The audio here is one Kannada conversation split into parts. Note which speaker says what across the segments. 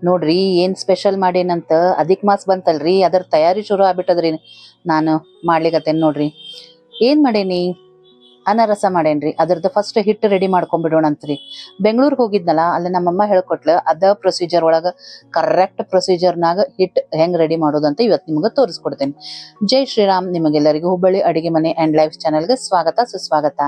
Speaker 1: ನೋಡ್ರಿ ಏನ್ ಸ್ಪೆಷಲ್ ಮಾಡೇನಂತ ಅಧಿಕ್ ಮಾಸ್ ಬಂತಲ್ರಿ ಅದರ ತಯಾರಿ ಶುರು ಆಗ್ಬಿಟ್ಟದ್ರಿ. ನಾನು ಮಾಡ್ಲಿಕತ್ತೇನ್ ನೋಡ್ರಿ. ಏನ್ ಮಾಡೇನಿ, ಅನಾರಸ ಮಾಡೇನ್ರಿ. ಅದ್ರದ್ದು ಫಸ್ಟ್ ಹಿಟ್ಟು ರೆಡಿ ಮಾಡ್ಕೊಂಡ್ಬಿಡೋಣ ಅಂತ್ರಿ. ಬೆಂಗಳೂರಿಗೆ ಹೋಗಿದ್ನಲ್ಲ, ಅಲ್ಲಿ ನಮ್ಮಮ್ಮ ಹೇಳ್ಕೊಟ್ಲ. ಅದ ಪ್ರೊಸೀಜರ್ ಒಳಗ ಕರೆಕ್ಟ್ ಪ್ರೊಸೀಜರ್ನಾಗ ಹಿಟ್ ಹೆಂಗ್ ರೆಡಿ ಮಾಡೋದಂತ ಇವತ್ತು ನಿಮ್ಗೆ ತೋರಿಸ್ಕೊಡ್ತೇನೆ. ಜೈ ಶ್ರೀರಾಮ್. ನಿಮಗೆಲ್ಲರಿಗೂ ಹುಬ್ಬಳ್ಳಿ ಅಡಿಗೆ ಮನೆ ಅಂಡ್ ಲೈಫ್ ಚಾನೆಲ್ಗೆ ಸ್ವಾಗತ ಸುಸ್ವಾಗತ.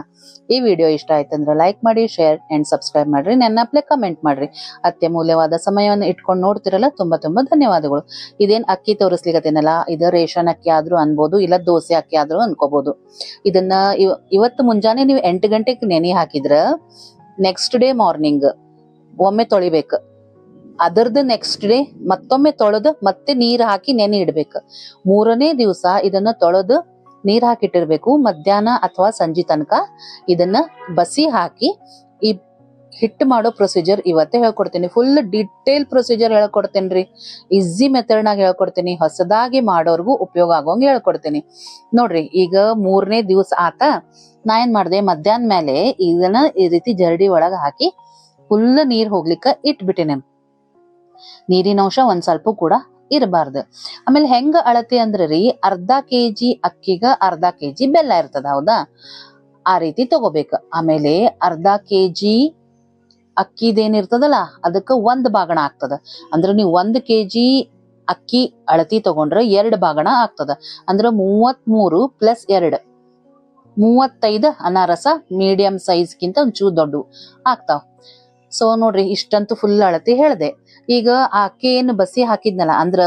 Speaker 1: ಈ ವಿಡಿಯೋ ಇಷ್ಟ ಆಯ್ತಂದ್ರೆ ಲೈಕ್ ಮಾಡಿ, ಶೇರ್ ಅಂಡ್ ಸಬ್ಸ್ಕ್ರೈಬ್ ಮಾಡ್ರಿ. ನನ್ನ ಅಪ್ಲೆ ಕಮೆಂಟ್ ಮಾಡ್ರಿ. ಅತ್ಯಮೂಲ್ಯವಾದ ಸಮಯವನ್ನು ಇಟ್ಕೊಂಡು ನೋಡ್ತಿರಲ್ಲ, ತುಂಬಾ ತುಂಬಾ ಧನ್ಯವಾದಗಳು. ಇದೇನ್ ಅಕ್ಕಿ ತೋರಿಸ್ಲಿಕತ್ತೇನಲ್ಲ, ಇದು ರೇಷನ್ ಅಕ್ಕಿ ಆದ್ರೂ ಅನ್ಬೋದು, ಇಲ್ಲ ದೋಸೆ ಅಕ್ಕಿ ಆದ್ರೂ ಅನ್ಕೋಬಹುದು. ಇದನ್ನ ಇವತ್ತು ಮುಂಜಾನೆ ನೀವು 8 ಗಂಟೆಗೆ ನೆನೆ ಹಾಕಿದ್ರ ನೆಕ್ಸ್ಟ್ ಡೇ ಮಾರ್ನಿಂಗ್ ಒಮ್ಮೆ ತೊಳಿಬೇಕು. ಅದರದ್ದು ನೆಕ್ಸ್ಟ್ ಡೇ ಮತ್ತೊಮ್ಮೆ ತೊಳೆದು ಮತ್ತೆ ನೀರ್ ಹಾಕಿ ನೆನೆ ಇಡ್ಬೇಕು. 3ನೇ ದಿವಸ ಇದನ್ನ ತೊಳೆದು ನೀರ್ ಹಾಕಿಟ್ಟಿರ್ಬೇಕು. ಮಧ್ಯಾಹ್ನ ಅಥವಾ ಸಂಜೆ ತನಕ ಇದನ್ನ ಬಸಿ ಹಾಕಿ ಈ ಹಿಟ್ಟು ಮಾಡೋ ಪ್ರೊಸೀಜರ್ ಇವತ್ತೇ ಹೇಳ್ಕೊಡ್ತೀನಿ. ಫುಲ್ ಡಿಟೇಲ್ ಪ್ರೊಸೀಜರ್ ಹೇಳ್ಕೊಡ್ತೇನ್ರಿ. ಈಸಿ ಮೆಥಡ್ನಾಗ ಹೇಳ್ಕೊಡ್ತೀನಿ. ಹೊಸದಾಗಿ ಮಾಡೋರ್ಗು ಉಪಯೋಗ ಆಗೋಂಗ್ ಹೇಳ್ಕೊಡ್ತೀನಿ. ನೋಡ್ರಿ, ಈಗ 3ನೇ ದಿವಸ ಆತ. ನಾ ಏನ್ ಮಾಡ್ದೆ, ಮಧ್ಯಾಹ್ನ ಮೇಲೆ ಇದನ್ನ ಈ ರೀತಿ ಜರಡಿ ಒಳಗ ಹಾಕಿ ಫುಲ್ ನೀರ್ ಹೋಗ್ಲಿಕ್ಕ ಇಟ್ಬಿಟ್ಟಿನಿ. ನೀರಿನ ಅಂಶ ಒಂದ್ ಸ್ವಲ್ಪ ಕೂಡ ಇರಬಾರ್ದು. ಆಮೇಲೆ ಹೆಂಗ ಅಳತೆ ಅಂದ್ರಿ, ಅರ್ಧ ಕೆಜಿ ಅಕ್ಕಿಗ ಅರ್ಧ ಕೆಜಿ ಬೆಲ್ಲ ಇರ್ತದ, ಹೌದಾ? ಆ ರೀತಿ ತಗೋಬೇಕು. ಆಮೇಲೆ ಅರ್ಧ ಕೆಜಿ ಅಕ್ಕಿದೇನಿರ್ತದಲ್ಲ ಅದಕ್ಕ 1 ಬಾಗಣ ಆಗ್ತದ. ಅಂದ್ರೆ ನೀವು 1 ಕೆಜಿ ಅಕ್ಕಿ ಅಳತಿ ತಗೊಂಡ್ರೆ 2 ಬಾಗಣ ಆಗ್ತದ. ಅಂದ್ರೆ 33 + 2 35 ಅನಾರಸ ಮೀಡಿಯಂ ಸೈಜ್ಗಿಂತ ಒಂಚೂರು ದೊಡ್ಡ ಆಗ್ತಾವ. ಸೊ ನೋಡ್ರಿ, ಇಷ್ಟಂತೂ ಫುಲ್ ಅಳತಿ ಹೇಳ್ದೆ. ಈಗ ಆ ಅಕ್ಕಿ ಏನು ಬಸಿ ಹಾಕಿದ್ನಲ್ಲ, ಅಂದ್ರ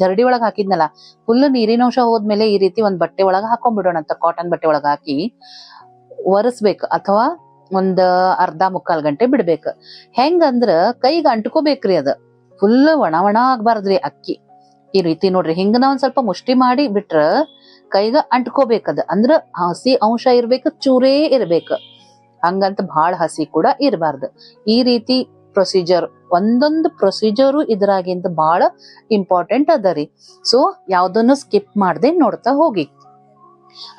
Speaker 1: ಜರಡಿ ಒಳಗ್ ಹಾಕಿದ್ನಲ್ಲ, ಫುಲ್ ನೀರಿನಂಶ ಹೋದ್ಮೇಲೆ ಈ ರೀತಿ ಒಂದ್ ಬಟ್ಟೆ ಒಳಗ ಹಾಕೊಂಡ್ಬಿಡೋಣ ಅಂತ. ಕಾಟನ್ ಬಟ್ಟೆ ಒಳಗ ಹಾಕಿ ಒರೆಸ್ಬೇಕು, ಅಥವಾ ಒಂದ್ ಅರ್ಧ ಮುಕ್ಕಾಲ್ ಗಂಟೆ ಬಿಡ್ಬೇಕು. ಹೆಂಗಂದ್ರ ಕೈಗೆ ಅಂಟ್ಕೋಬೇಕ್ರಿ. ಅದ ಫುಲ್ ಒಣ ಒಣ ಆಗ್ಬಾರ್ದ್ರಿ ಅಕ್ಕಿ. ಈ ರೀತಿ ನೋಡ್ರಿ, ಹಿಂಗ ನಾವ್ ಒಂದ್ ಸ್ವಲ್ಪ ಮುಷ್ಟಿ ಮಾಡಿ ಬಿಟ್ರ ಕೈಗ ಅಂಟ್ಕೋಬೇಕದ. ಅಂದ್ರ ಹಸಿ ಅಂಶ ಇರ್ಬೇಕು, ಚೂರೇ ಇರ್ಬೇಕು. ಹಂಗಂತ ಬಹಳ ಹಸಿ ಕೂಡ ಇರಬಾರ್ದು. ಈ ರೀತಿ ಪ್ರೊಸೀಜರ್, ಒಂದೊಂದು ಪ್ರೊಸೀಜರು ಇದ್ರಾಗಿಂದ ಬಹಳ ಇಂಪಾರ್ಟೆಂಟ್ ಅದ ರೀ. ಸೊ ಯಾವ್ದನ್ನು ಸ್ಕಿಪ್ ಮಾಡ್ದೆ ನೋಡ್ತಾ ಹೋಗಿ.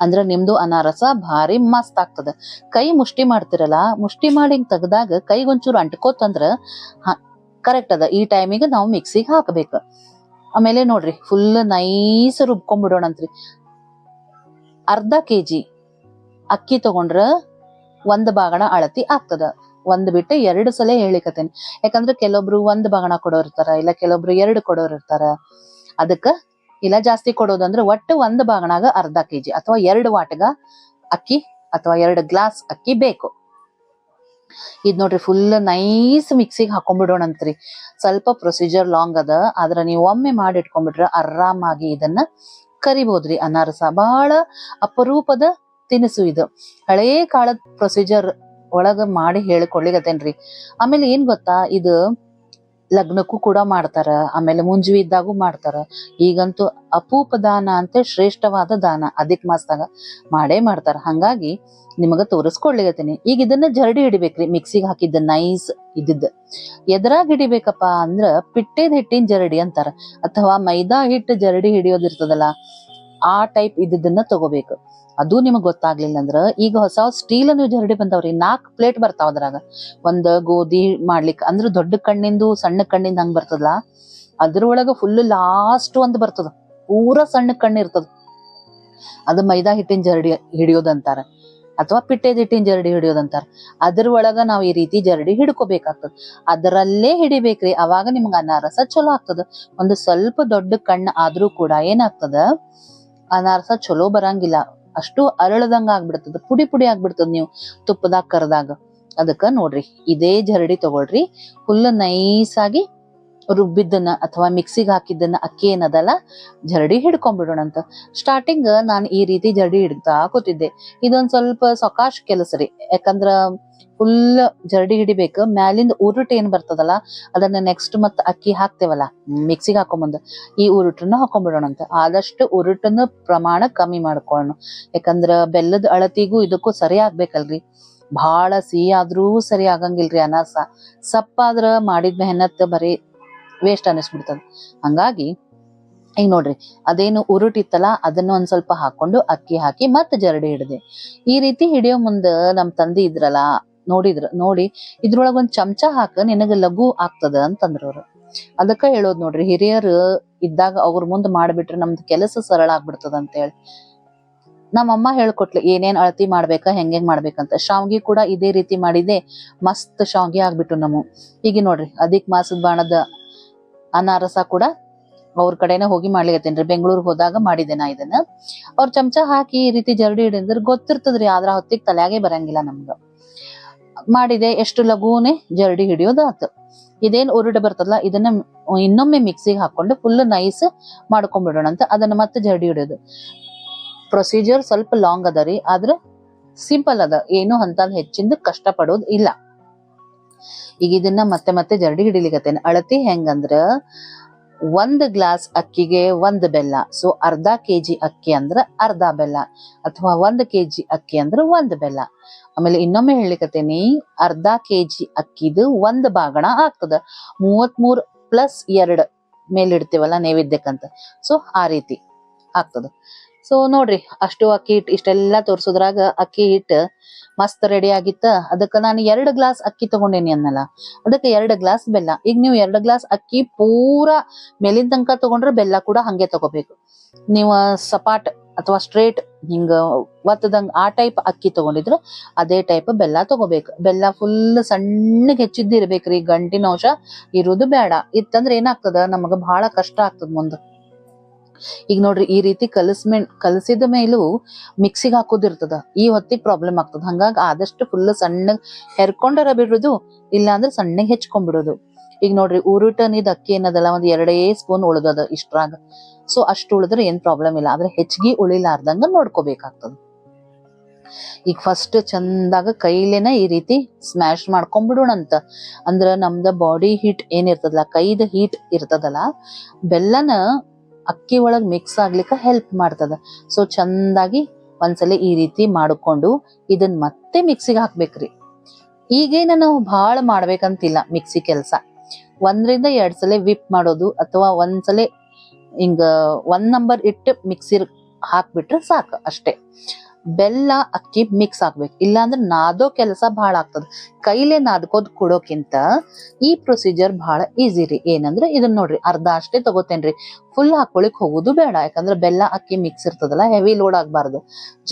Speaker 1: ಅಂದ್ರ ನಿಮ್ದು ಅನಾರಸ ಭಾರಿ ಮಸ್ತ್ ಆಗ್ತದ. ಕೈ ಮುಷ್ಟಿ ಮಾಡ್ತಿರಲ್ಲ, ಮುಷ್ಟಿ ಮಾಡಿ ತೆಗ್ದಾಗ ಕೈಗೊಂಚೂರು ಅಂಟ್ಕೋತಂದ್ರ ಕರೆಕ್ಟ್ ಅದ. ಈ ಟೈಮಿಗೆ ನಾವು ಮಿಕ್ಸಿಗೆ ಹಾಕಬೇಕು. ಆಮೇಲೆ ನೋಡ್ರಿ, ಫುಲ್ ನೈಸ್ ರುಬ್ಕೊಂಡ್ಬಿಡೋಣಂತ್ರಿ. ಅರ್ಧ ಕೆಜಿ ಅಕ್ಕಿ ತಗೊಂಡ್ರ 1 ಬಾಗಣ ಅಳತಿ ಆಗ್ತದ. 1 ಬಿಟ್ಟು 2 ಸಲ ಹೇಳಿಕತ್ತೇನೆ. ಯಾಕಂದ್ರೆ ಕೆಲವೊಬ್ರು 1 ಬಾಗಣ ಕೊಡೋರ್ ಇರ್ತಾರ, ಇಲ್ಲ ಕೆಲವೊಬ್ರು 2 ಕೊಡೋರ್ ಇರ್ತಾರ. ಅದಕ್ಕ ಇಲ್ಲ ಜಾಸ್ತಿ ಕೊಡೋದಂದ್ರೆ ಒಟ್ಟು 1 ಬಾಗಣಾಗ ಅರ್ಧ ಕೆಜಿ ಅಥವಾ 2 ವಾಟಗ ಅಕ್ಕಿ ಅಥವಾ 2 ಗ್ಲಾಸ್ ಅಕ್ಕಿ ಬೇಕು. ಇದ್ ನೋಡ್ರಿ, ಫುಲ್ ನೈಸ್ ಮಿಕ್ಸಿಗೆ ಹಾಕೊಂಡ್ಬಿಡೋಣಂತ್ರಿ. ಸ್ವಲ್ಪ ಪ್ರೊಸೀಜರ್ ಲಾಂಗ್ ಅದ, ಆದ್ರ ನೀವು ಒಮ್ಮೆ ಮಾಡಿ ಇಟ್ಕೊಂಡ್ಬಿಟ್ರ ಆರಾಮಾಗಿ ಇದನ್ನ ಕರಿಬೋದ್ರಿ. ಅನಾರಸ ಬಹಳ ಅಪರೂಪದ ತಿನಿಸು ಇದು. ಹಳೇ ಕಾಲದ ಪ್ರೊಸೀಜರ್ ಒಳಗ ಮಾಡಿ ಹೇಳಿಕೊಡ್ಲಿಕತ್ತೇನ್ರಿ. ಆಮೇಲೆ ಏನ್ ಗೊತ್ತಾ, ಇದು ಲಗ್ನಕ್ಕೂ ಕೂಡ ಮಾಡ್ತಾರ, ಆಮೇಲೆ ಮುಂಜಿ ಇದ್ದಾಗೂ ಮಾಡ್ತಾರ. ಈಗಂತೂ ಅಪೂಪ ದಾನ ಅಂತ ಶ್ರೇಷ್ಠವಾದ ದಾನ ಅಧಿಕ್ ಮಾಸದಾಗ ಮಾಡೇ ಮಾಡ್ತಾರ. ಹಂಗಾಗಿ ನಿಮಗ ತೋರಿಸ್ಕೊಡ್ಲಿಕತ್ತೀನಿ. ಈಗ ಇದನ್ನ ಜರಡಿ ಹಿಡಿಬೇಕ್ರಿ. ಮಿಕ್ಸಿಗೆ ಹಾಕಿದ್ದ ನೈಸ್ ಇದ್ದಿದ್ದ ಎದ್ರಾಗ ಹಿಡಿಬೇಕಪ್ಪ ಅಂದ್ರ ಪಿಟ್ಟೆದ ಹಿಟ್ಟಿನ ಜರಡಿ ಅಂತಾರ, ಅಥವಾ ಮೈದಾ ಹಿಟ್ಟು ಜರಡಿ ಹಿಡಿಯೋದಿರ್ತದಲ್ಲ, ಆ ಟೈಪ್ ಇದ್ದದನ್ನ ತಗೋಬೇಕು. ಅದು ನಿಮಗ್ ಗೊತ್ತಾಗ್ಲಿಲ್ಲ ಅಂದ್ರ ಈಗ ಹೊಸ ಸ್ಟೀಲ್ ನೀವು ಜರಡಿ ಬಂದವ್ರಿ. 4 ಪ್ಲೇಟ್ ಬರ್ತಾವ ಅದ್ರಾಗ. ಒಂದ್ ಗೋಧಿ ಮಾಡ್ಲಿಕ್ ಅಂದ್ರೆ ದೊಡ್ಡ ಕಣ್ಣಿಂದು ಸಣ್ಣ ಕಣ್ಣಿಂದ ಹಂಗ್ ಬರ್ತದಲ್ಲ, ಅದ್ರೊಳಗ ಫುಲ್ ಲಾಸ್ಟ್ ಒಂದ್ ಬರ್ತದ, ಪೂರಾ ಸಣ್ಣ ಕಣ್ಣು ಇರ್ತದ. ಅದು ಮೈದಾ ಹಿಟ್ಟಿನ ಜರಡಿ ಹಿಡಿಯೋದಂತಾರ, ಅಥವಾ ಪಿಟ್ಟೆದ ಹಿಟ್ಟಿನ ಜರಡಿ ಹಿಡಿಯೋದಂತಾರ. ಅದ್ರ ಒಳಗ ನಾವ್ ಈ ರೀತಿ ಜರಡಿ ಹಿಡ್ಕೋಬೇಕಾಗ್ತದ. ಅದರಲ್ಲೇ ಹಿಡಿಬೇಕ್ರಿ, ಅವಾಗ ನಿಮ್ಗ ಅನಾರಸ ಚಲೋ ಆಗ್ತದ. ಒಂದು ಸ್ವಲ್ಪ ದೊಡ್ಡ ಕಣ್ಣು ಆದ್ರೂ ಕೂಡ ಏನಾಗ್ತದ, ಅನಾರಸ ಚಲೋ ಬರಂಗಿಲ್ಲ. ಅಷ್ಟು ಅರಳದಂಗ ಆಗ್ಬಿಡ್ತದ, ಪುಡಿ ಪುಡಿ ಆಗ್ಬಿಡ್ತದ ನೀವು ತುಪ್ಪದಾಗ ಕರ್ದಾಗ. ಅದಕ್ಕ ನೋಡ್ರಿ, ಇದೇ ಜರಡಿ ತಗೊಳ್ರಿ. ಫುಲ್ ನೈಸ್ ಆಗಿ ರುಬ್ಬಿದ್ದನ್ನ ಅಥವಾ ಮಿಕ್ಸಿಗೆ ಹಾಕಿದ್ದನ್ನ ಅಕ್ಕಿ ಏನದಲ್ಲ ಜರಡಿ ಹಿಡ್ಕೊಂಡ್ಬಿಡೋಣಂತ. ಸ್ಟಾರ್ಟಿಂಗ್ ನಾನು ಈ ರೀತಿ ಜರಡಿ ಹಿಡ್ತಾ ಕೂತಿದ್ದೆ. ಇದೊಂದ್ ಸ್ವಲ್ಪ ಸೊಕಾಶ್ ಕೆಲಸ ರೀ. ಯಾಕಂದ್ರ ಫುಲ್ ಜರಡಿ ಹಿಡಿಬೇಕು. ಮ್ಯಾಲಿಂದ ಉರುಟ್ ಏನ್ ಬರ್ತದಲ್ಲ ಅದನ್ನ ನೆಕ್ಸ್ಟ್ ಮತ್ ಅಕ್ಕಿ ಹಾಕ್ತೇವಲ್ಲ ಮಿಕ್ಸಿಗೆ ಹಾಕೊಂಬಂದ, ಈ ಉರುಟನ್ನ ಹಾಕೊಂಡ್ಬಿಡೋಣಂತ. ಆದಷ್ಟು ಉರುಟನ್ನ ಪ್ರಮಾಣ ಕಮ್ಮಿ ಮಾಡ್ಕೊಳ್ಳೋಣ. ಯಾಕಂದ್ರ ಬೆಲ್ಲದ ಅಳತಿಗೂ ಇದಕ್ಕೂ ಸರಿ ಆಗ್ಬೇಕಲ್ರಿ. ಬಹಳ ಸಿಹಿ ಆದ್ರೂ ಸರಿ ಆಗಂಗಿಲ್ರಿ ಅನಾರಸ. ಸಪ್ಪಾದ್ರ ಮಾಡಿದ್ ಮೆಹನತ್ ಬರೀ ವೇಸ್ಟ್ ಅನಿಸ್ಬಿಡ್ತದ. ಹಂಗಾಗಿ ಈಗ ನೋಡ್ರಿ, ಅದೇನು ಉರುಟಿತ್ತಲ್ಲ ಅದನ್ನ ಒಂದ್ ಸ್ವಲ್ಪ ಹಾಕೊಂಡು ಅಕ್ಕಿ ಹಾಕಿ ಮತ್ತೆ ಜರಡಿ ಹಿಡ್ದೆ. ಈ ರೀತಿ ಹಿಡಿಯೋ ಮುಂದ ನಮ್ ತಂದಿ ಇದ್ರಲ್ಲ, ನೋಡಿ ಇದ್ರೊಳಗ ಒಂದ್ ಚಮಚ ಹಾಕ, ನಿನಗ ಲಘು ಆಗ್ತದ ಅಂತಂದ್ರ ಅವ್ರು. ಅದಕ್ಕ ಹೇಳೋದ್ ನೋಡ್ರಿ, ಹಿರಿಯರು ಇದ್ದಾಗ ಅವ್ರ ಮುಂದ್ ಮಾಡ್ಬಿಟ್ರೆ ನಮ್ದು ಕೆಲಸ ಸರಳ ಆಗ್ಬಿಡ್ತದ ಅಂತ ಹೇಳಿ. ನಮ್ಮಮ್ಮ ಹೇಳ್ಕೊಟ್ಲಿ ಏನೇನ್ ಅಳತಿ ಮಾಡ್ಬೇಕಾ ಹೆಂಗ್ ಮಾಡ್ಬೇಕಂತ. ಶಾವ್ಗಿ ಕೂಡ ಇದೇ ರೀತಿ ಮಾಡಿದೆ, ಮಸ್ತ್ ಶಾವ್ಗಿ ಆಗ್ಬಿಟ್ಟು ನಮ್ಮ. ಹೀಗೆ ನೋಡ್ರಿ ಅಧಿಕ್ ಮಾಸದ ಬಾಣದ ಅನಾರಸ ಕೂಡ ಅವ್ರ ಕಡೆನೆ ಹೋಗಿ ಮಾಡ್ಲಿಕತ್ತೇನ್ರಿ. ಬೆಂಗಳೂರಿಗೆ ಹೋದಾಗ ಮಾಡಿದೆ ನಾ ಇದನ್ನ. ಅವ್ರ ಚಮಚ ಹಾಕಿ ಈ ರೀತಿ ಜರಡಿ ಹಿಡಿದ್ರೆ ಗೊತ್ತಿರ್ತದ್ರಿ, ಆದ್ರ ಹೊತ್ತಿಗೆ ತಲೆಯಾಗೆ ಬರಂಗಿಲ್ಲ ನಮ್ಗ. ಮಾಡಿದೆ, ಎಷ್ಟು ಲಘೂನೆ ಜರಡಿ ಹಿಡಿಯೋದು ಆತು. ಇದೇನ್ ಉರುಡೆ ಬರ್ತದಲ್ಲ ಇದನ್ನ ಇನ್ನೊಮ್ಮೆ ಮಿಕ್ಸಿಗೆ ಹಾಕೊಂಡು ಫುಲ್ ನೈಸ್ ಮಾಡ್ಕೊಂಡ್ಬಿಡೋಣ ಅಂತ. ಅದನ್ನ ಮತ್ತೆ ಜರಡಿ ಹಿಡಿಯೋದು. ಪ್ರೊಸೀಜರ್ ಸ್ವಲ್ಪ ಲಾಂಗ್ ಅದ ರೀ, ಆದ್ರೆ ಸಿಂಪಲ್ ಅದ, ಏನು ಅಂತ ಹೆಚ್ಚಿಂದ ಕಷ್ಟ ಪಡೋದ್ ಇಲ್ಲ. ಈಗ ಇದನ್ನ ಮತ್ತೆ ಮತ್ತೆ ಜರಡಿ ಹಿಡಿಲಿಕತ್ತೇನೆ. ಅಳತಿ ಹೆಂಗಂದ್ರ 1 ಗ್ಲಾಸ್ ಅಕ್ಕಿಗೆ 1 ಬೆಲ್ಲ. ಸೊ ಅರ್ಧ ಕೆಜಿ ಅಕ್ಕಿ ಅಂದ್ರ ಅರ್ಧ ಬೆಲ್ಲ, ಅಥವಾ 1 ಕೆಜಿ ಅಕ್ಕಿ ಅಂದ್ರ 1 ಬೆಲ್ಲ. ಆಮೇಲೆ ಇನ್ನೊಮ್ಮೆ ಹೇಳಿಕತ್ತೇನಿ, ಅರ್ಧ ಕೆಜಿ ಅಕ್ಕಿದು 1 ಬಾಗಣ ಆಗ್ತದ. 33 + 2 ಮೇಲಿಡ್ತೀವಲ್ಲ ನೈವೇದ್ಯಕ್ಕಂತ, ಸೊ ಆ ರೀತಿ ಆಗ್ತದ. ಸೊ ನೋಡ್ರಿ, ಅಷ್ಟು ಅಕ್ಕಿ ಹಿಟ್ಟು ಇಷ್ಟೆಲ್ಲಾ ತೋರ್ಸುದ್ರಾಗ ಅಕ್ಕಿ ಹಿಟ್ಟು ಮಸ್ತ್ ರೆಡಿ ಆಗಿತ್ತ. ಅದಕ್ಕ ನಾನು 2 ಗ್ಲಾಸ್ ಅಕ್ಕಿ ತಗೊಂಡೇನಿ ಅನ್ನಲ್ಲ, ಅದಕ್ಕೆ 2 ಗ್ಲಾಸ್ ಬೆಲ್ಲ. ಈಗ ನೀವು 2 ಗ್ಲಾಸ್ ಅಕ್ಕಿ ಪೂರಾ ಮೇಲಿನ ತನಕ ತಗೊಂಡ್ರೆ ಬೆಲ್ಲ ಕೂಡ ಹಂಗೆ ತಗೋಬೇಕು. ನೀವು ಸಪಾಟ್ ಅಥವಾ ಸ್ಟ್ರೇಟ್ ಹಿಂಗ ಒತ್ತದಂಗ ಆ ಟೈಪ್ ಅಕ್ಕಿ ತಗೊಂಡಿದ್ರ ಅದೇ ಟೈಪ್ ಬೆಲ್ಲ ತಗೋಬೇಕು. ಬೆಲ್ಲ ಫುಲ್ ಸಣ್ಣಗೆ ಹೆಚ್ಚಿದ್ದಿರ್ಬೇಕ್ರಿ, ಗಂಟಿನ ಅಂಶ ಇರುವುದು ಬೇಡ. ಇತ್ತಂದ್ರೆ ಏನಾಗ್ತದ, ನಮಗ ಬಹಳ ಕಷ್ಟ ಆಗ್ತದ ಮುಂದ. ಈಗ ನೋಡ್ರಿ ಈ ರೀತಿ ಕಲಸಿದ ಮೇಲೂ ಮಿಕ್ಸಿಗೆ ಹಾಕೋದಿರ್ತದ, ಈ ಹೊತ್ತಿಗೆ ಪ್ರಾಬ್ಲಮ್ ಆಗ್ತದ. ಹಂಗಾಗಿ ಆದಷ್ಟು ಫುಲ್ ಸಣ್ಣಗ್ ಹೆರ್ಕೊಂಡರ ಬಿಡುದು, ಇಲ್ಲ ಅಂದ್ರೆ ಸಣ್ಣಗೆ ಹೆಚ್ಕೊಂಡ್ಬಿಡೋದು. ಈಗ ನೋಡ್ರಿ ಊರುಟನಿದ್ ಅಕ್ಕಿ ಏನದಲ್ಲ, 2 ಸ್ಪೂನ್ ಉಳ್ದದ ಇಷ್ಟ್ರಾಗ. ಸೊ ಅಷ್ಟು ಉಳಿದ್ರೆ ಏನ್ ಪ್ರಾಬ್ಲಮ್ ಇಲ್ಲ, ಆದ್ರೆ ಹೆಚ್ಚಿಗೆ ಉಳಿಲಾರ್ದಂಗ ನೋಡ್ಕೋಬೇಕಾಗ್ತದ. ಈಗ ಫಸ್ಟ್ ಚಂದಾಗ ಕೈಲೇನ ಈ ರೀತಿ ಸ್ಮ್ಯಾಶ್ ಮಾಡ್ಕೊಂಡ್ಬಿಡೋಣಂತ. ಅಂದ್ರ ನಮ್ದ ಬಾಡಿ ಹೀಟ್ ಏನಿರ್ತದಲ್ಲ, ಕೈದ ಹೀಟ್ ಇರ್ತದಲ್ಲ, ಬೆಲ್ಲನ ಅಕ್ಕಿ ಒಳಗ್ ಮಿಕ್ಸ್ ಆಗ್ಲಿಕ್ಕ ಹೆಲ್ಪ್ ಮಾಡ್ತದ. ಸೊ ಚಂದಾಗಿ ಒಂದ್ಸಲ ಈ ರೀತಿ ಮಾಡ್ಕೊಂಡು ಇದನ್ ಮತ್ತೆ ಮಿಕ್ಸಿಗೆ ಹಾಕ್ಬೇಕ್ರಿ. ಈಗೇನ ನಾವು ಭಾಳ ಮಾಡ್ಬೇಕಂತಿಲ್ಲ ಮಿಕ್ಸಿ ಕೆಲ್ಸ. 1 ರಿಂದ 2 ಸಲ ವಿಪ್ ಮಾಡೋದು, ಅಥವಾ ಒಂದ್ಸಲ ಹಿಂಗ 1 ನಂಬರ್ ಇಟ್ಟು ಮಿಕ್ಸಿ ಹಾಕ್ಬಿಟ್ರೆ ಸಾಕು ಅಷ್ಟೇ. ಬೆಲ್ಲ ಅಕ್ಕಿ ಮಿಕ್ಸ್ ಆಗ್ಬೇಕು, ಇಲ್ಲಾಂದ್ರೆ ನಾದೋ ಕೆಲಸ ಬಹಳ ಆಗ್ತದ. ಕೈಲೇ ನಾದ್ಕೋದ್ ಕೊಡೋಕ್ಕಿಂತ ಈ ಪ್ರೊಸೀಜರ್ ಬಹಳ ಈಸಿ ರೀ. ಏನಂದ್ರೆ ಇದನ್ನ ನೋಡ್ರಿ, ಅರ್ಧ ಅಷ್ಟೇ ತಗೋತೇನ್ರಿ, ಫುಲ್ ಹಾಕೊಳಿಕ್ ಹೋಗುದು ಬೇಡ. ಯಾಕಂದ್ರೆ ಬೆಲ್ಲ ಅಕ್ಕಿ ಮಿಕ್ಸ್ ಇರ್ತದಲ್ಲ, ಹೆವಿ ಲೋಡ್ ಆಗ್ಬಾರ್ದು.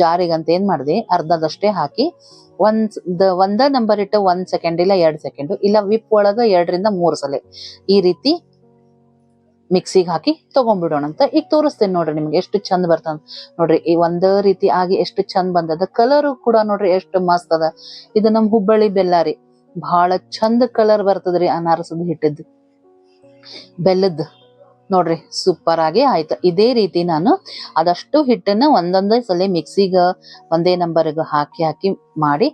Speaker 1: ಜಾರಿಗಂತ ಏನ್ ಮಾಡಿದೆ, ಅರ್ಧದಷ್ಟೇ ಹಾಕಿ ಒಂದ ನಂಬರ್ ಇಟ್ಟು 1 ಸೆಕೆಂಡ್ ಇಲ್ಲ 2 ಸೆಕೆಂಡ್, ಇಲ್ಲ ವಿಪ್ ಒಳಗ 2 ರಿಂದ 3 ಸಲ ಈ ರೀತಿ ಮಿಕ್ಸಿಗೆ ಹಾಕಿ ತಗೊಂಡ್ಬಿಡೋಣಂತ. ಈಗ ತೋರಿಸ್ತೇನೆ ನೋಡ್ರಿ ನಿಮ್ಗೆ ಎಷ್ಟು ಚಂದ ಬರ್ತದ ನೋಡ್ರಿ. ಈ ಒಂದೇ ರೀತಿ ಆಗಿ ಎಷ್ಟು ಚಂದ ಬಂದದ. ಕಲರ್ ಕೂಡ ನೋಡ್ರಿ ಎಷ್ಟು ಮಸ್ತ್ ಅದ. ಇದು ನಮ್ ಹುಬ್ಬಳ್ಳಿ ಬೆಲ್ಲ ರೀ, ಬಹಳ ಚಂದ ಕಲರ್ ಬರ್ತದ್ರಿ ಅನಾರಸದ ಹಿಟ್ಟದ್ ಬೆಲ್ಲದ್. ನೋಡ್ರಿ ಸೂಪರ್ ಆಗಿ ಆಯ್ತು. ಇದೇ ರೀತಿ ನಾನು ಅದಷ್ಟು ಹಿಟ್ಟನ್ನ ಒಂದೊಂದೇ ಸಲ ಮಿಕ್ಸಿಗ ಒಂದೇ ನಂಬರ್ಗ ಹಾಕಿ ಮಾಡಿ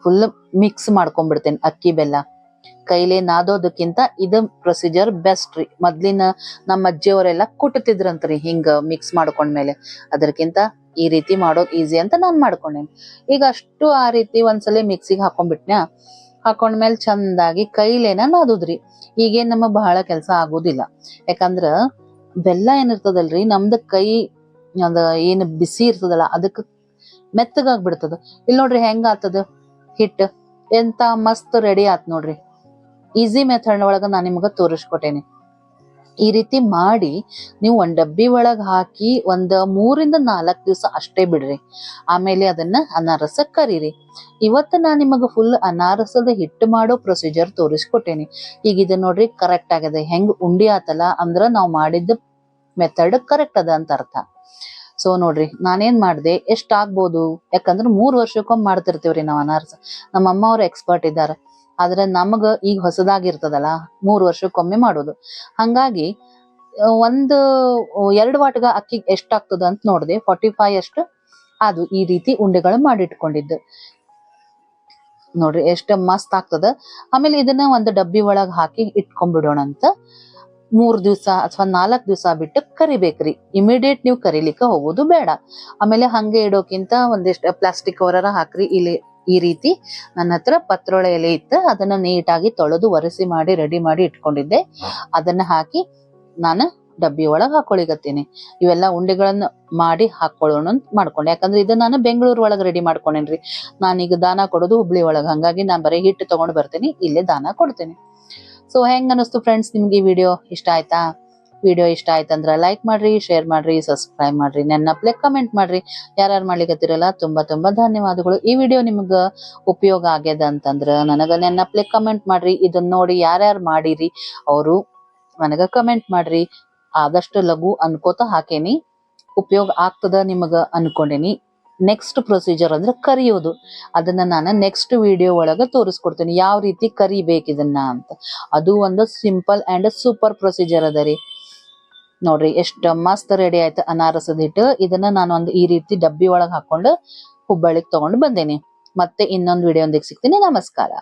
Speaker 1: ಫುಲ್ ಮಿಕ್ಸ್ ಮಾಡ್ಕೊಂಡ್ಬಿಡ್ತೇನೆ. ಅಕ್ಕಿ ಬೆಲ್ಲ ಕೈಲೇ ನಾದೋದಕ್ಕಿಂತ ಇದು ಪ್ರೊಸೀಜರ್ ಬೆಸ್ಟ್ ರೀ. ಮೊದ್ಲಿನ ನಮ್ಮ ಅಜ್ಜಿಯವರೆಲ್ಲ ಕುಟ್ಟತಿದ್ರಂತ್ರಿ ಹಿಂಗ ಮಿಕ್ಸ್ ಮಾಡ್ಕೊಂಡ್ಮೇಲೆ. ಅದಕ್ಕಿಂತ ಈ ರೀತಿ ಮಾಡೋದ್ ಈಸಿ ಅಂತ ನಾನ್ ಮಾಡ್ಕೊಂಡೇನಿ. ಈಗ ಅಷ್ಟು ಆ ರೀತಿ ಒಂದ್ಸಲ ಮಿಕ್ಸಿಗೆ ಹಾಕೊಂಡ್ಬಿಟ್ನ್ಯಾ, ಹಾಕೊಂಡ್ಮೇಲೆ ಚಂದಾಗಿ ಕೈಲೇನ ನಾದುದ್ರಿ. ಈಗೇನ್ ನಮಗ್ ಬಹಳ ಕೆಲ್ಸ ಆಗೋದಿಲ್ಲ, ಯಾಕಂದ್ರ ಬೆಲ್ಲ ಏನಿರ್ತದಲ್ರಿ ನಮ್ದ ಕೈ ಅದ ಏನ್ ಬಿಸಿ ಇರ್ತದಲ್ಲ ಅದಕ್ ಮೆತ್ತಗಾಗ್ಬಿಡ್ತದ. ಇಲ್ಲಿ ನೋಡ್ರಿ ಹೆಂಗ ಆತದ ಹಿಟ್ಟು, ಎಂತ ಮಸ್ತ್ ರೆಡಿ ಆತ್ ನೋಡ್ರಿ. ಈಸಿ ಮೆಥಡ್ ಒಳಗ ನಾನ್ ನಿಮ್ಗ ತೋರಿಸ್ಕೊಟ್ಟೇನಿ. ಈ ರೀತಿ ಮಾಡಿ ನೀವು ಒಂದ್ ಡಬ್ಬಿ ಒಳಗ್ ಹಾಕಿ 3 ರಿಂದ 4 ದಿವಸ ಅಷ್ಟೇ ಬಿಡ್ರಿ. ಆಮೇಲೆ ಅದನ್ನ ಅನಾರಸ ಕರೀರಿ. ಇವತ್ತು ನಾನ್ ನಿಮಗ ಫುಲ್ ಅನಾರಸದ ಹಿಟ್ಟು ಮಾಡೋ ಪ್ರೊಸೀಜರ್ ತೋರಿಸ್ಕೊಟ್ಟೇನಿ. ಈಗ ಇದು ನೋಡ್ರಿ ಕರೆಕ್ಟ್ ಆಗದೆ. ಹೆಂಗ್ ಉಂಡಿ ಆತಲ್ಲ ಅಂದ್ರ ನಾವ್ ಮಾಡಿದ ಮೆಥಡ್ ಕರೆಕ್ಟ್ ಅದ ಅಂತ ಅರ್ಥ. ಸೊ ನೋಡ್ರಿ ನಾನೇನ್ ಮಾಡ್ದೆ, ಎಷ್ಟ್ ಆಗ್ಬೋದು, ಯಾಕಂದ್ರ 3 ವರ್ಷಕ್ಕೊಮ್ಮೆ ಮಾಡ್ತಿರ್ತೀವ್ರಿ ನಾವ್ ಅನಾರಸ. ನಮ್ಮ ಅಮ್ಮ ಅವ್ರ ಎಕ್ಸ್ಪರ್ಟ್ ಇದ್ದಾರ, ಆದ್ರೆ ನಮಗ ಈಗ ಹೊಸದಾಗಿರ್ತದಲ್ಲ 3 ವರ್ಷಕ್ಕೊಮ್ಮೆ ಮಾಡೋದು. ಹಂಗಾಗಿ 2 ವಾಟಗ ಅಕ್ಕಿ ಎಷ್ಟಾಗ್ತದ ಅಂತ ನೋಡ್ದೆ, 45 ಅಷ್ಟು ಅದು ಈ ರೀತಿ ಉಂಡೆಗಳು ಮಾಡಿಟ್ಕೊಂಡಿದ್ದು ನೋಡ್ರಿ ಎಷ್ಟ ಮಸ್ತ್ ಆಗ್ತದ. ಆಮೇಲೆ ಇದನ್ನ ಒಂದು ಡಬ್ಬಿ ಒಳಗ್ ಹಾಕಿ ಇಟ್ಕೊಂಡ್ಬಿಡೋಣ ಅಂತ. 3 ದಿವಸ ಅಥವಾ 4 ದಿವಸ ಬಿಟ್ಟು ಕರಿಬೇಕ್ರಿ. ಇಮಿಡಿಯೇಟ್ ನೀವು ಕರಿಲಿಕ್ಕೆ ಹೋಗೋದು ಬೇಡ. ಆಮೇಲೆ ಹಂಗೆ ಇಡೋಕ್ಕಿಂತ ಒಂದಿಷ್ಟು ಪ್ಲಾಸ್ಟಿಕ್ ಕವರರ ಹಾಕ್ರಿ. ಇಲ್ಲಿ ಈ ರೀತಿ ನನ್ನ ಹತ್ರ ಪತ್ರೊಳೆ ಎಲೆ ಇತ್ತು, ಅದನ್ನ ನೀಟಾಗಿ ತೊಳೆದು ಒರೆಸಿ ಮಾಡಿ ರೆಡಿ ಮಾಡಿ ಇಟ್ಕೊಂಡಿದ್ದೆ. ಅದನ್ನ ಹಾಕಿ ನಾನು ಡಬ್ಬಿ ಒಳಗ್ ಹಾಕೊಳಿಗತ್ತೀನಿ. ಇವೆಲ್ಲ ಉಂಡೆಗಳನ್ನ ಮಾಡಿ ಹಾಕೊಳ್ಳೋಣ ಅಂತ ಮಾಡ್ಕೊಂಡೆ. ಯಾಕಂದ್ರೆ ಇದು ನಾನು ಬೆಂಗಳೂರು ಒಳಗ್ ರೆಡಿ ಮಾಡ್ಕೊಂಡೇನ್ರಿ. ನಾನೀಗ ದಾನ ಕೊಡೋದು ಹುಬ್ಳಿ ಒಳಗ್, ಹಂಗಾಗಿ ನಾನ್ ಬರೀ ಹಿಟ್ಟು ತಗೊಂಡ್ ಬರ್ತೇನೆ, ಇಲ್ಲೇ ದಾನ ಕೊಡ್ತೇನೆ. ಸೊ ಹೆಂಗ್ ಅನಿಸ್ತು ಫ್ರೆಂಡ್ಸ್ ನಿಮ್ಗೆ ಈ ವಿಡಿಯೋ ಇಷ್ಟ ಆಯ್ತಾ? ವಿಡಿಯೋ ಇಷ್ಟ ಆಯ್ತಂದ್ರ ಲೈಕ್ ಮಾಡ್ರಿ, ಶೇರ್ ಮಾಡ್ರಿ, ಸಬ್ಸ್ಕ್ರೈಬ್ ಮಾಡ್ರಿ, ನೆನಪ್ಲೆ ಕಮೆಂಟ್ ಮಾಡ್ರಿ. ಯಾರ್ಯಾರು ಮಾಡ್ಲಿಕತ್ತಿರಲ್ಲ ತುಂಬಾ ಧನ್ಯವಾದಗಳು. ಈ ವಿಡಿಯೋ ನಿಮ್ಗ ಉಪಯೋಗ ಆಗ್ಯದ ಅಂತಂದ್ರ ನನಗ ನೆನಪ್ಲೆ ಕಮೆಂಟ್ ಮಾಡ್ರಿ. ಇದನ್ನ ನೋಡಿ ಯಾರ್ಯಾರು ಮಾಡಿರಿ ಅವರು ನನಗ ಕಮೆಂಟ್ ಮಾಡ್ರಿ. ಆದಷ್ಟು ಲಘು ಅನ್ಕೋತ ಹಾಕೇನಿ, ಉಪಯೋಗ ಆಗ್ತದ ನಿಮಗ ಅನ್ಕೊಂಡೇನಿ. ನೆಕ್ಸ್ಟ್ ಪ್ರೊಸೀಜರ್ ಅಂದ್ರೆ ಕರಿಯೋದು. ಅದನ್ನ ನಾನು ನೆಕ್ಸ್ಟ್ ವಿಡಿಯೋ ಒಳಗ ತೋರಿಸ್ಕೊಡ್ತೀನಿ, ಯಾವ ರೀತಿ ಕರಿಬೇಕು ಇದನ್ನ ಅಂತ. ಅದು ಒಂದು ಸಿಂಪಲ್ ಅಂಡ್ ಸೂಪರ್ ಪ್ರೊಸೀಜರ್ ಅದ ರೀ. ನೋಡ್ರಿ ಎಷ್ಟ್ ಮಸ್ತ್ ರೆಡಿ ಆಯ್ತು ಅನಾರಸದ ಹಿಟ್ಟು. ಇದನ್ನ ನಾನು ಒಂದು ಈ ರೀತಿ ಡಬ್ಬಿ ಒಳಗ್ ಹಾಕೊಂಡು ಹುಬ್ಬಳ್ಳಿಗ್ ತಗೊಂಡು ಬಂದೇನಿ. ಮತ್ತೆ ಇನ್ನೊಂದು ವಿಡಿಯೋ ಸಿಗ್ತೀನಿ. ನಮಸ್ಕಾರ.